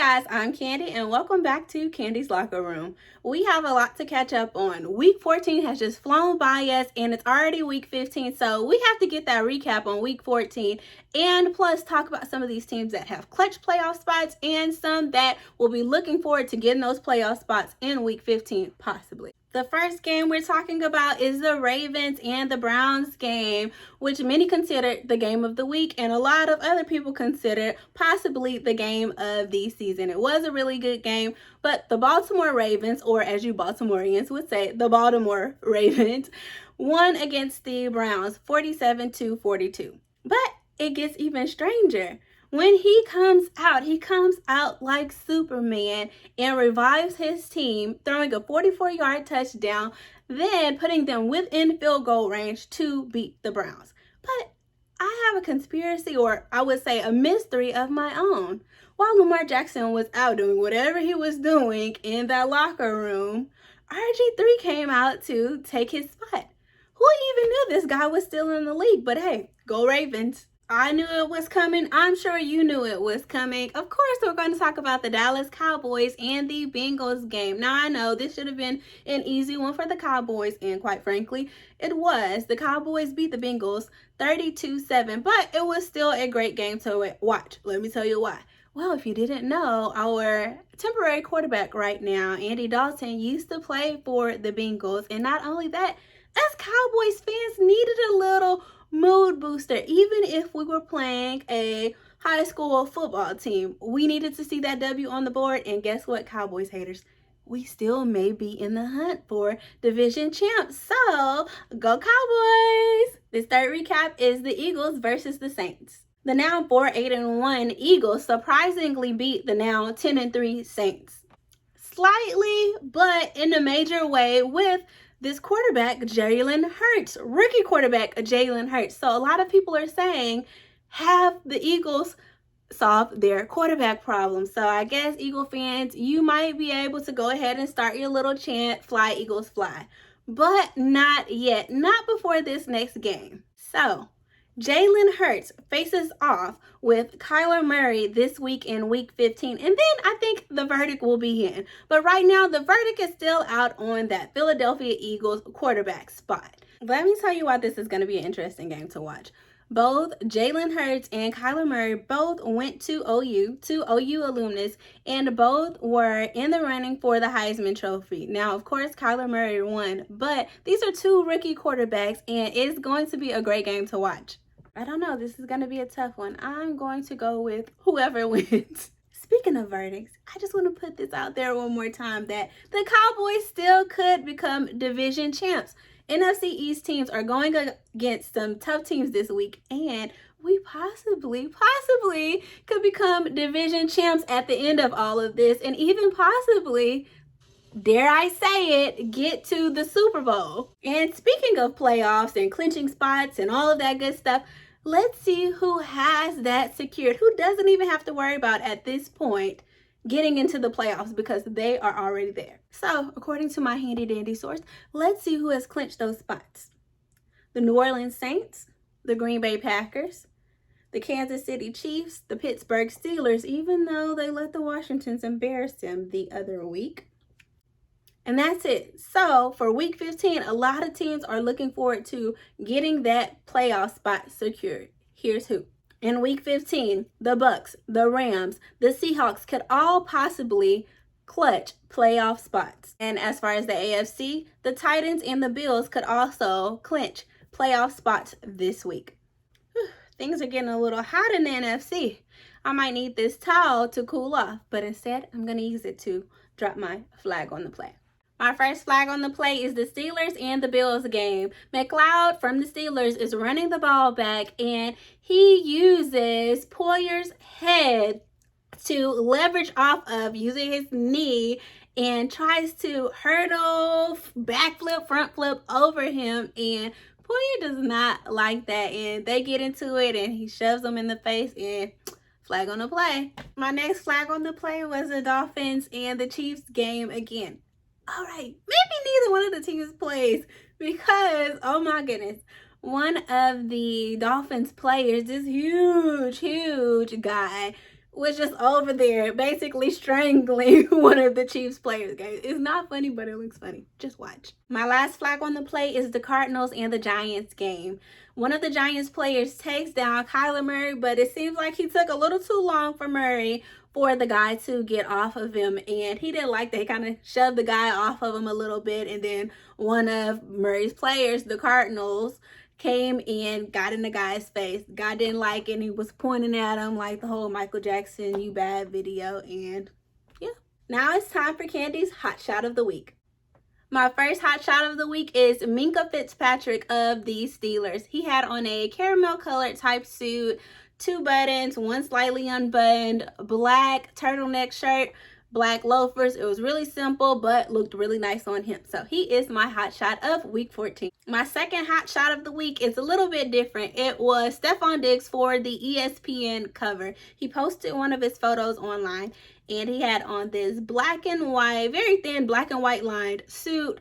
guys, I'm Candy and welcome back to Candy's Locker Room. We have a lot to catch up on. Week 14 has just flown by us and it's already week 15, so we have to get that recap on week 14 and plus talk about some of these teams that have clutch playoff spots and some that will be looking forward to getting those playoff spots in week 15 possibly. The first game we're talking about is the Ravens and the Browns game, which many consider the game of the week and a lot of other people consider possibly the game of the season. It was a really good game, but the Baltimore Ravens, or as you Baltimoreans would say, the Baltimore Ravens, won against the Browns 47-42. But it gets even stranger. When he comes out like Superman and revives his team, throwing a 44-yard touchdown, then putting them within field goal range to beat the Browns. But I have a conspiracy, or I would say a mystery of my own. While Lamar Jackson was out doing whatever he was doing in that locker room, RG3 came out to take his spot. Who even knew this guy was still in the league? But hey, go Ravens. I knew it was coming. I'm sure you knew it was coming. Of course, we're going to talk about the Dallas Cowboys and the Bengals game. Now, I know this should have been an easy one for the Cowboys, and quite frankly, it was. The Cowboys beat the Bengals 32-7, but it was still a great game to watch. Let me tell you why. Well, if you didn't know, our temporary quarterback right now, Andy Dalton, used to play for the Bengals, and not only that, us Cowboys fans needed a little mood booster. Even if we were playing a high school football team, we needed to see that W on the board. And guess what, Cowboys haters? We still may be in the hunt for division champs. So go Cowboys! This third recap is the Eagles versus the Saints. The now 4-8-1 Eagles surprisingly beat the now 10-3 Saints. Slightly, but in a major way, with this quarterback, Jalen Hurtz, rookie quarterback, Jalen Hurtz. So a lot of people are saying, have the Eagles solved their quarterback problem? So I guess Eagle fans, you might be able to go ahead and start your little chant, fly Eagles fly. But not yet, not before this next game. So Jalen Hurtz faces off with KylerMurray this week in week 15. And then I think the verdict will be in. But right now, the verdict is still out on that Philadelphia Eagles quarterback spot. Let me tell you why this is going to be an interesting game to watch. Both Jalen Hurtz and KylerMurray both went to OU alumnus, and both were in the running for the Heisman Trophy. Now, of course, KylerMurray won, but these are two rookie quarterbacks, and it's going to be a great game to watch. I don't know. This is going to be a tough one. I'm going to go with whoever wins. Speaking of verdicts, I just want to put this out there one more time that the Cowboys still could become division champs. NFC East teams are going against some tough teams this week, and we possibly could become division champs at the end of all of this, and even possibly, dare I say it, get to the Super Bowl. And speaking of playoffs and clinching spots and all of that good stuff, let's see who has that secured, who doesn't even have to worry about at this point getting into the playoffs because they are already there. So, according to my handy dandy source, let's see who has clinched those spots. The New Orleans Saints, the Green Bay Packers, the Kansas City Chiefs, the Pittsburgh Steelers, even though they let the Washingtons embarrass them the other week. And that's it. So for week 15, a lot of teams are looking forward to getting that playoff spot secured. Here's who. In week 15, the Bucs, the Rams, the Seahawks could all possibly clutch playoff spots. And as far as the AFC, the Titans and the Bills could also clinch playoff spots this week. Whew, things are getting a little hot in the NFC. I might need this towel to cool off, but instead I'm going to use it to drop my flag on the play. My first flag on the play is the Steelers and the Bills game. McLeod from the Steelers is running the ball back, and he uses Poyer's head to leverage off of using his knee and tries to hurdle, backflip, front flip over him, and Poyer does not like that, and they get into it, and he shoves them in the face, and flag on the play. My next flag on the play was the Dolphins and the Chiefs game again. All right, maybe neither one of the teams plays because, oh my goodness, one of the Dolphins players, this huge guy, was just over there basically strangling one of the Chiefs players, guys. It's not funny, but it looks funny. Just watch. My last flag on the play is the Cardinals and the Giants game. One of the Giants players takes down KylerMurray, but it seems like he took a little too long for Murray for the guy to get off of him, and he didn't like that. He kind of shoved the guy off of him a little bit, and then one of Murray's players, the Cardinals, came and got in the guy's face. The guy didn't like it, and he was pointing at him like the whole Michael Jackson "You Bad" video. And yeah, now it's time for Candy's hot shot of the week. My first hot shot of the week is Minkah Fitzpatrick of the Steelers. He had on a caramel colored type suit, 2 buttons, one slightly unbuttoned, black turtleneck shirt, black loafers. It was really simple, but looked really nice on him. So he is my hot shot of week 14. My second hot shot of the week is a little bit different. It was Stefon Diggs for the ESPN cover. He posted one of his photos online, and he had on this black and white, very thin black and white lined suit,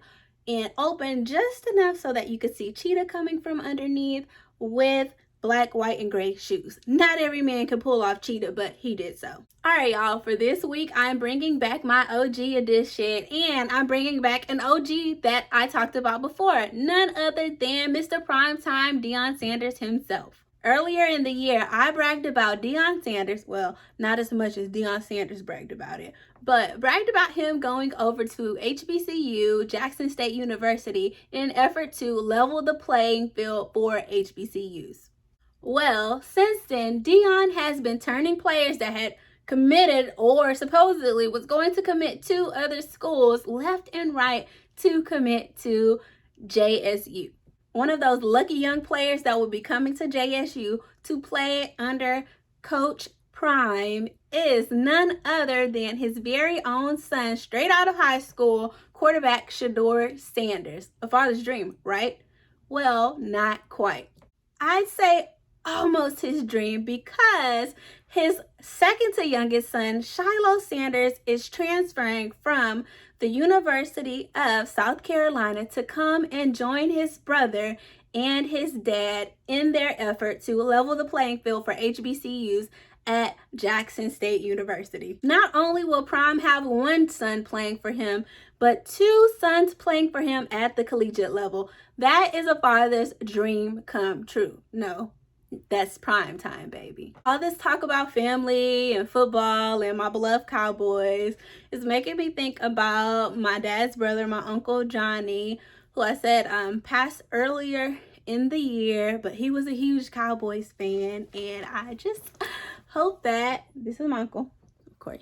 and open just enough so that you could see Cheetah coming from underneath, with black, white, and gray shoes. Not every man can pull off Cheetah, but he did so. All right, y'all, for this week, I'm bringing back my OG edition, and I'm bringing back an OG that I talked about before, none other than Mr. Primetime Deion Sanders himself. Earlier in the year, I bragged about Deion Sanders, well, not as much as Deion Sanders bragged about it, but bragged about him going over to HBCU, Jackson State University, in an effort to level the playing field for HBCUs. Well, since then, Deion has been turning players that had committed or supposedly was going to commit to other schools left and right to commit to JSU. One of those lucky young players that will be coming to JSU to play under Coach Prime is none other than his very own son, straight out of high school, quarterback Shedeur Sanders. A father's dream, right? Well, not quite. I'd say almost his dream, because his second to youngest son, Shiloh Sanders, is transferring from the University of South Carolina to come and join his brother and his dad in their effort to level the playing field for HBCUs at Jackson State University. Not only will Prime have one son playing for him, but 2 sons playing for him at the collegiate level. That is a father's dream come true. No, that's prime time, baby. All this talk about family and football and my beloved Cowboys is making me think about my dad's brother, my Uncle Johnny, who I said passed earlier in the year, but he was a huge Cowboys fan, and I just hope that, this is my uncle, of course,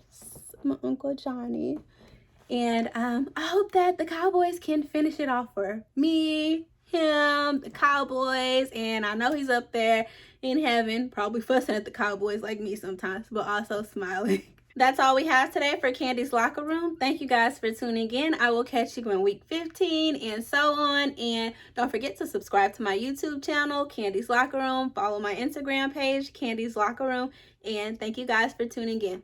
my Uncle Johnny, and I hope that the Cowboys can finish it off for me, him, the Cowboys, and I know he's up there in heaven, probably fussing at the Cowboys like me sometimes, but also smiling. That's all we have today for Candy's Locker Room. Thank you guys for tuning in. I will catch you in week 15 and so on. And don't forget to subscribe to my YouTube channel, Candy's Locker Room. Follow my Instagram page, Candy's Locker Room. And thank you guys for tuning in.